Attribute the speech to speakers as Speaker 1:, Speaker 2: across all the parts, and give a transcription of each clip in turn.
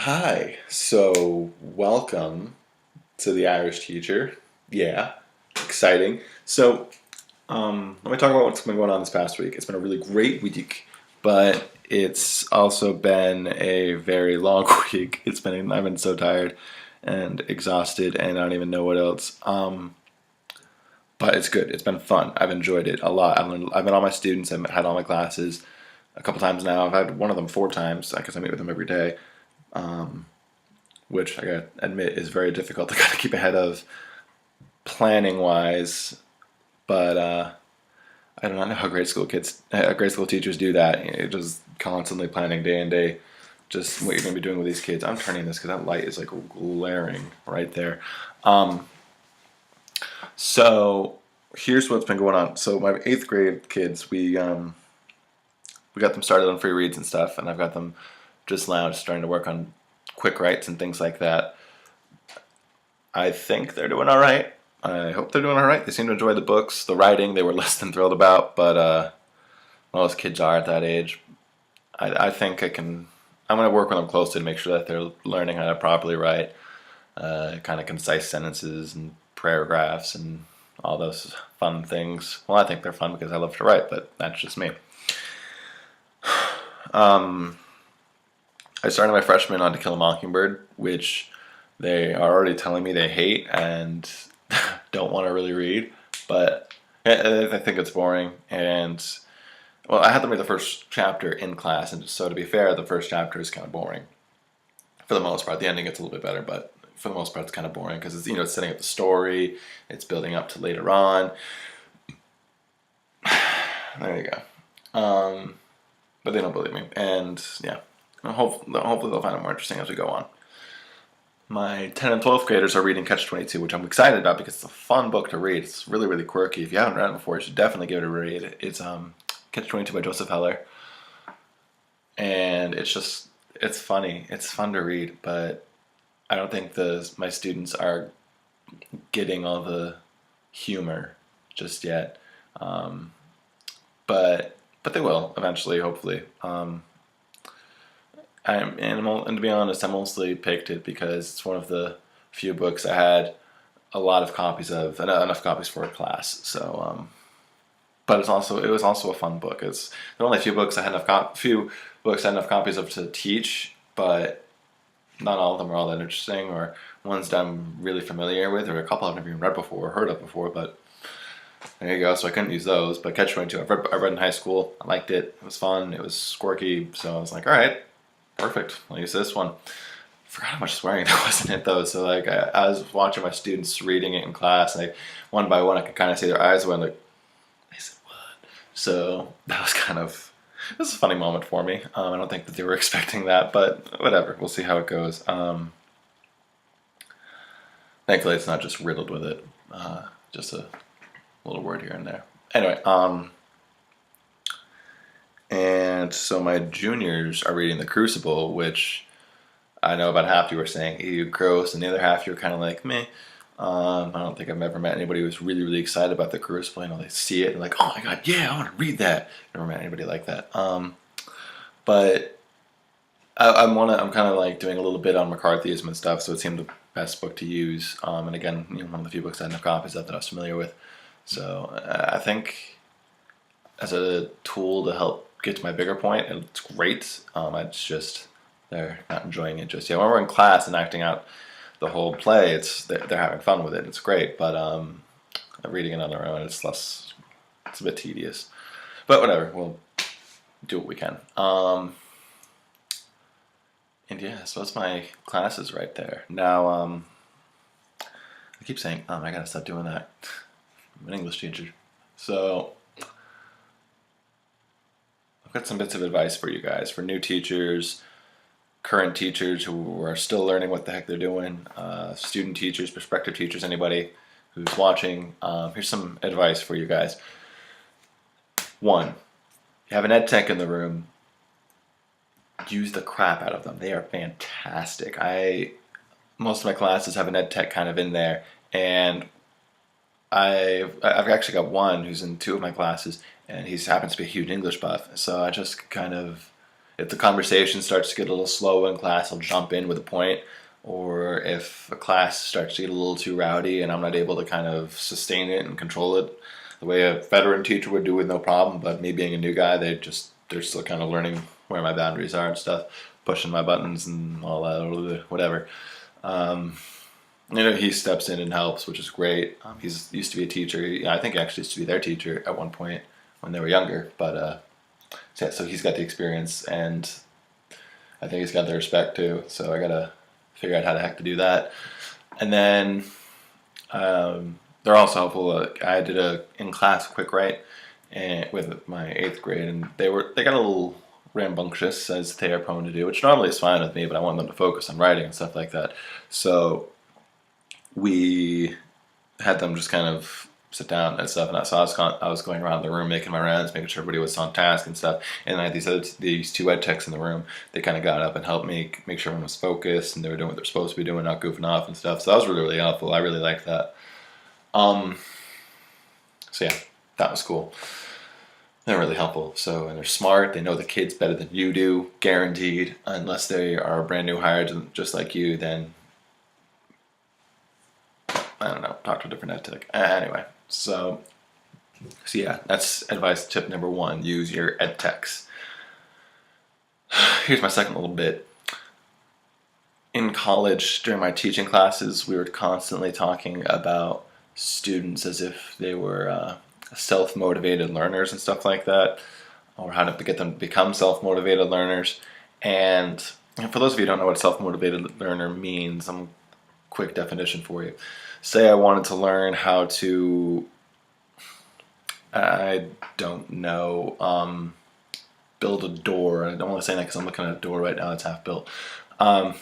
Speaker 1: Hi, so welcome to the Irish Teacher. Yeah, exciting. Let me talk about what's been going on this past week. It's been a really great week, but it's also been a very long week. I've been so tired and exhausted, and I don't even know what else. But it's good. It's been fun. I've enjoyed it a lot. I've met all my students. I've had all my classes a couple times now. I've had one of them 4 times because I meet with them every day, which I gotta admit is very difficult to kind of keep ahead of planning wise. But I do not know how grade school teachers do that. You're just constantly planning day and day, just what you're gonna be doing with these kids. I'm turning this because that light is like glaring right there. Um, so here's what's been going on. So my eighth grade kids, we got them started on free reads and stuff, and I've got them just now starting to work on quick writes and things like that. I think they're doing all right. I hope they're doing all right. They seem to enjoy the books, the writing. They were less than thrilled about, but most kids are at that age. I think I can. I'm going to work with them closely to make sure that they're learning how to properly write, kind of concise sentences and paragraphs and all those fun things. Well, I think they're fun because I love to write, but that's just me. Um, I started my freshman on To Kill a Mockingbird, which they are already telling me they hate and don't want to really read, but I think it's boring. And well, I had them read the first chapter in class, and so to be fair, the first chapter is kind of boring for the most part. The ending gets a little bit better, but for the most part, it's kind of boring because it's setting up the story, it's building up to later on. There you go. But they don't believe me, and yeah, hopefully they'll find it more interesting as we go on. My 10th and 12th graders are reading Catch 22, which I'm excited about because it's a fun book to read. It's really, really quirky. If you haven't read it before, you should definitely give it a read. It's Catch 22 by Joseph Heller. And it's funny. It's fun to read, but I don't think my students are getting all the humor just yet. Um, but they will eventually, hopefully. And to be honest, I mostly picked it because it's one of the few books I had a lot of copies of, and enough copies for a class. But it was also a fun book. It's there are only a few books I had enough copies of to teach, but not all of them are all that interesting, or ones that I'm really familiar with, or a couple I've never even read before or heard of before. But there you go. So I couldn't use those. But Catch 22, I read in high school. I liked it. It was fun. It was quirky. So I was like, all right, perfect. I'll use this one. Forgot how much swearing there was in it though. So like I was watching my students reading it in class, and one by one I could kind of see their eyes went like, I said what? So that was it was a funny moment for me. I don't think that they were expecting that, but whatever. We'll see how it goes. Thankfully, it's not just riddled with it. Just a little word here and there. Anyway, and so my juniors are reading The Crucible, which I know about half you were saying, ew, gross, and the other half you were kind of like, meh. I don't think I've ever met anybody who's really, really excited about The Crucible. They see it and like, oh my god, yeah, I want to read that. Never met anybody like that. But I'm kind of like doing a little bit on McCarthyism and stuff, so it seemed the best book to use. And again, one of the few books I had enough copies of that I was familiar with. So I think as a tool to help get to my bigger point, it's great. It's just they're not enjoying it just yet. When we're in class and acting out the whole play, they're having fun with it. It's great, but reading it on their own, it's a bit tedious. But whatever, we'll do what we can. And yeah, so that's my classes right there. Now, I keep saying, I gotta stop doing that. I'm an English teacher. So, I've got some bits of advice for you guys, for new teachers, current teachers who are still learning what the heck they're doing, student teachers, prospective teachers, anybody who's watching. Here's some advice for you guys. One, you have an ed tech in the room, use the crap out of them. They are fantastic. Most of my classes have an ed tech kind of in there, and I've actually got one who's in 2 of my classes, and he happens to be a huge English buff. So I just kind of if the conversation starts to get a little slow in class, I'll jump in with a point. Or if a class starts to get a little too rowdy and I'm not able to kind of sustain it and control it the way a veteran teacher would do with no problem, but me being a new guy, they're still kind of learning where my boundaries are and stuff, pushing my buttons and all that, whatever. He steps in and helps, which is great. He's used to be a teacher. I think he actually used to be their teacher at one point when they were younger. But so he's got the experience, and I think he's got the respect too. So I gotta figure out how the heck to do that. And then they're also helpful. I did a in class quick write and with my 8th grade, and they got a little rambunctious, as they are prone to do, which normally is fine with me, but I want them to focus on writing and stuff like that. So we had them just kind of sit down and stuff, and so I was going around the room making my rounds, making sure everybody was on task and stuff. And I had these 2 ed techs in the room. They kind of got up and helped me make sure everyone was focused and they were doing what they're supposed to be doing, not goofing off and stuff. So that was really, really helpful. I really liked that. So yeah, that was cool. They're really helpful. So, and they're smart. They know the kids better than you do, guaranteed. Unless they are a brand new hire, just like you, then I don't know. Talk to a different ed tech. Anyway, so yeah, that's advice tip number 1. Use your ed techs. Here's my second little bit. In college, during my teaching classes, we were constantly talking about students as if they were self-motivated learners and stuff like that, or how to get them to become self-motivated learners. And for those of you who don't know what a self-motivated learner means, I'm quick definition for you. Say I wanted to learn how to, I don't know, build a door. I don't want to say that because I'm looking at a door right now that's half built. So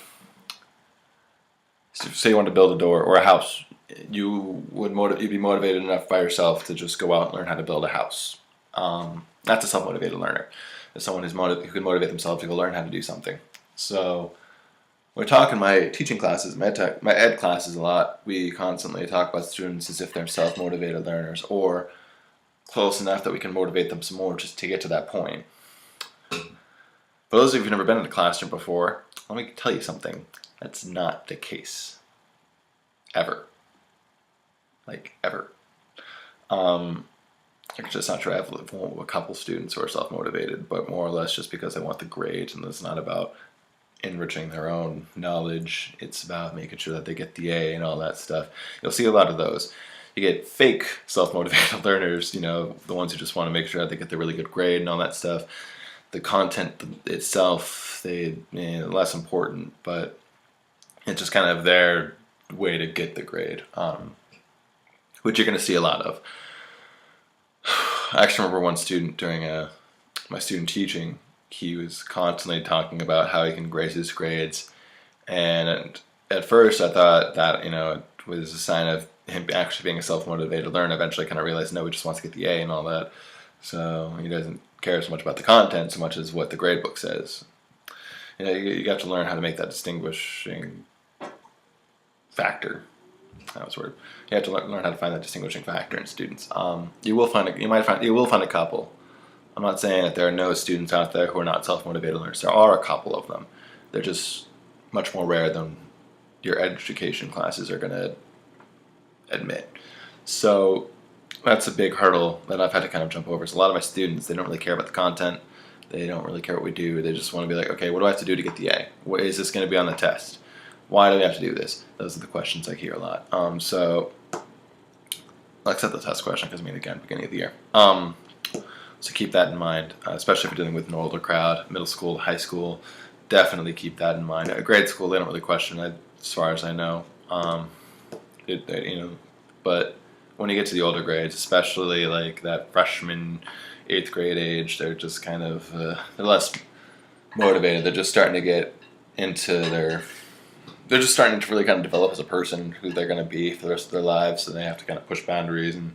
Speaker 1: say you want to build a door or a house, you'd be motivated enough by yourself to just go out and learn how to build a house. That's a self-motivated learner. It's someone who can motivate themselves to go learn how to do something. So we're talking my teaching classes, my ed classes a lot. We constantly talk about students as if they're self-motivated learners, or close enough that we can motivate them some more just to get to that point. For those of you who've never been in a classroom before, let me tell you something. That's not the case. Ever. Like, ever. It's just not true. I've lived with a couple students who are self-motivated, but more or less just because they want the grades, and it's not about enriching their own knowledge. It's about making sure that they get the A and all that stuff. You'll see a lot of those. You get fake self-motivated learners, the ones who just want to make sure that they get the really good grade and all that stuff. The content itself, less important, but it's just kind of their way to get the grade, which you're going to see a lot of. I actually remember one student during my student teaching, he was constantly talking about how he can grace his grades, and at first I thought that it was a sign of him actually being a self-motivated learner. Eventually I kind of realized, no, he just wants to get the A and all that, so he doesn't care so much about the content so much as what the grade book says. You got to learn how to make that distinguishing factor. That was weird. You have to learn how to find that distinguishing factor in students. You will find a couple. I'm not saying that there are no students out there who are not self-motivated learners. There are a couple of them. They're just much more rare than your education classes are going to admit. So that's a big hurdle that I've had to kind of jump over. So a lot of my students, they don't really care about the content. They don't really care what we do. They just want to be like, okay, what do I have to do to get the A? What is this going to be on the test? Why do we have to do this? Those are the questions I hear a lot. So except the test question, because again, beginning of the year. So keep that in mind, especially if you're dealing with an older crowd, middle school, high school. Definitely keep that in mind. At grade school, they don't really question it, as far as I know. But when you get to the older grades, especially like that freshman, 8th grade age, they're just kind of they're less motivated. They're just starting to get into they're just starting to really kind of develop as a person, who they're going to be for the rest of their lives, so they have to kind of push boundaries, and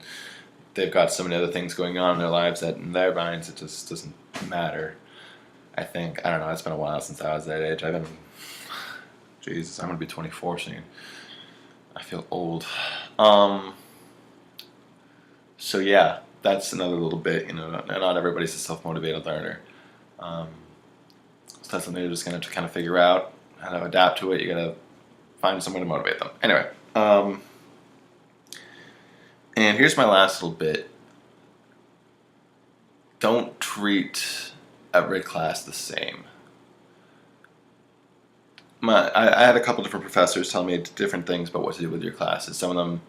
Speaker 1: they've got so many other things going on in their lives that in their minds it just doesn't matter. I think, I don't know, it's been a while since I was that age. Jesus, I'm going to be 24 soon. I feel old. So yeah, that's another little bit, not everybody's a self-motivated learner. So that's something you're just going to kind of figure out how to adapt to it. You got to find someone to motivate them. Anyway, and here's my last little bit. Don't treat every class the same. I had a couple different professors tell me different things about what to do with your classes. Some of them,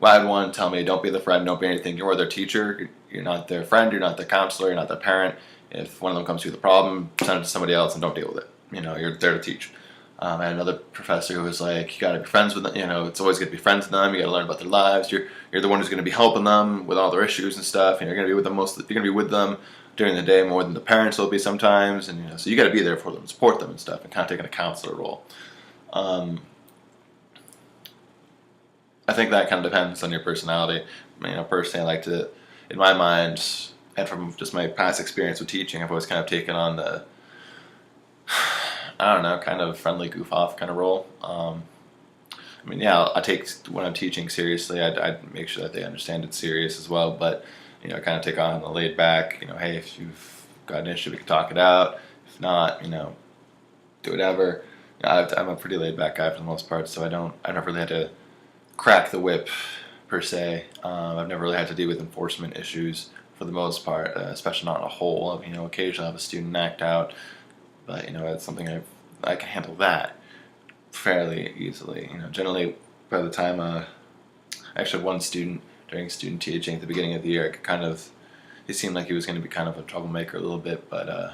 Speaker 1: I had one tell me, don't be the friend, don't be anything. You're their teacher. You're not their friend. You're not their counselor. You're not their parent. If one of them comes to you with a problem, send it to somebody else and don't deal with it. You're there to teach. I had another professor who was like, you got to be friends with them. It's always good to be friends with them. You got to learn about their lives. You're the one who's going to be helping them with all their issues and stuff. You're going to be with them You're going to be with them during the day more than the parents will be sometimes. And so you got to be there for them, support them and stuff, and kind of taking a counselor role. I think that kind of depends on your personality. Personally, I like to, in my mind, and from just my past experience with teaching, I've always kind of taken on the, I don't know, kind of friendly goof off kind of role. I take when I'm teaching seriously. I'd make sure that they understand it's serious as well. But I kind of take on the laid back. Hey, if you've got an issue, we can talk it out. If not, do whatever. I'm a pretty laid back guy for the most part, so I've never really had to crack the whip per se. I've never really had to deal with enforcement issues for the most part, especially not on a whole. Occasionally I have a student act out, but it's something I can handle that fairly easily. Generally by the time I actually had one student during student teaching at the beginning of the year, he seemed like he was going to be kind of a troublemaker a little bit, but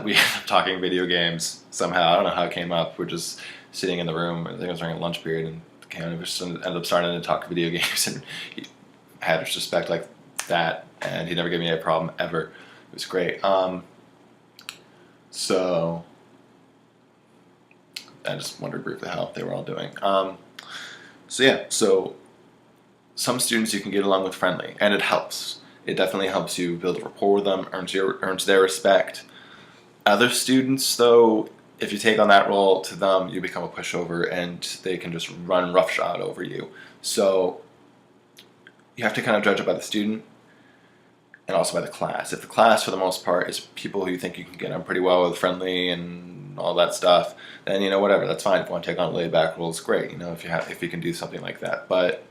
Speaker 1: we ended up talking video games somehow. I don't know how it came up. We're just sitting in the room. I think it was during a lunch period, and kind of just ended up starting to talk video games. And he had respect like that, and he never gave me a problem ever. It was great. So I just wondered briefly how they were all doing. So some students you can get along with friendly, and it helps. It definitely helps you build a rapport with them, earns their respect. Other students, though, if you take on that role to them, you become a pushover, and they can just run roughshod over you. So you have to kind of judge it by the student and also by the class. If the class, for the most part, is people who you think you can get on pretty well with, friendly and all that stuff, then whatever, that's fine. If you want to take on laid back roles, great. If you can do something like that. But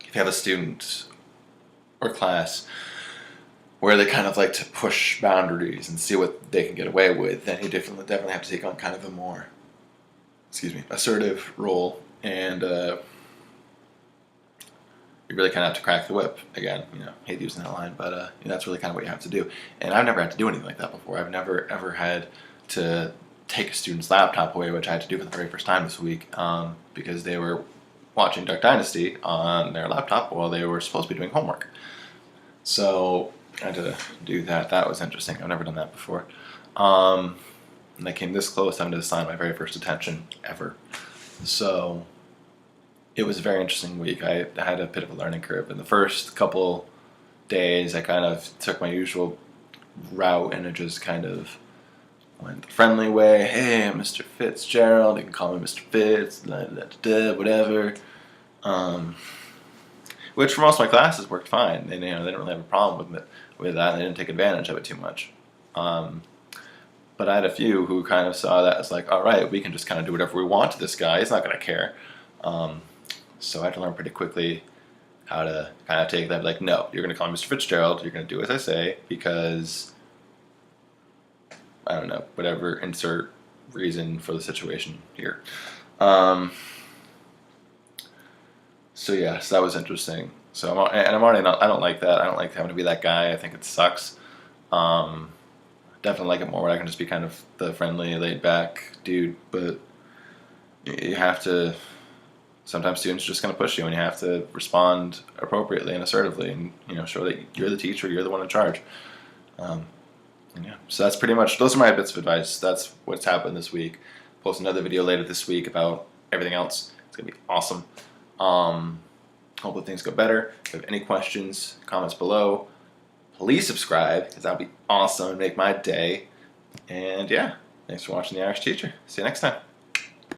Speaker 1: if you have a student or class where they kind of like to push boundaries and see what they can get away with, then you definitely have to take on kind of a more, assertive role, and you really kind of have to crack the whip. Again, hate using that line, but that's really kind of what you have to do. And I've never had to do anything like that before. I've never ever had to take a student's laptop away, which I had to do for the very first time this week, because they were watching Duck Dynasty on their laptop while they were supposed to be doing homework. So I had to do that. That was interesting. I've never done that before. And I came this close having to assign my very first attention ever. So it was a very interesting week. I had a bit of a learning curve. In the first couple days, I kind of took my usual route, and it just kind of went the friendly way. Hey, I'm Mr. Fitzgerald. You can call me Mr. Fitz, whatever. Which for most of my classes worked fine. They didn't really have a problem with that. They didn't take advantage of it too much. But I had a few who kind of saw that as like, all right, we can just kind of do whatever we want to this guy. He's not going to care. So I had to learn pretty quickly how to kind of take that. Like, no, you're going to call me Mr. Fitzgerald. You're going to do as I say because, I don't know, whatever, insert reason for the situation here. So yes, that was interesting. So I'm already not. I don't like that. I don't like having to be that guy. I think it sucks. Definitely like it more where I can just be kind of the friendly, laid back dude. But you have to. Sometimes students are just going to push you, and you have to respond appropriately and assertively, and show that you're the teacher, you're the one in charge. So that's pretty much. Those are my bits of advice. That's what's happened this week. Post another video later this week about everything else. It's gonna be awesome. Hope that things go better. If you have any questions, comments below, please subscribe, because that would be awesome and make my day. And yeah, thanks for watching The Irish Teacher. See you next time.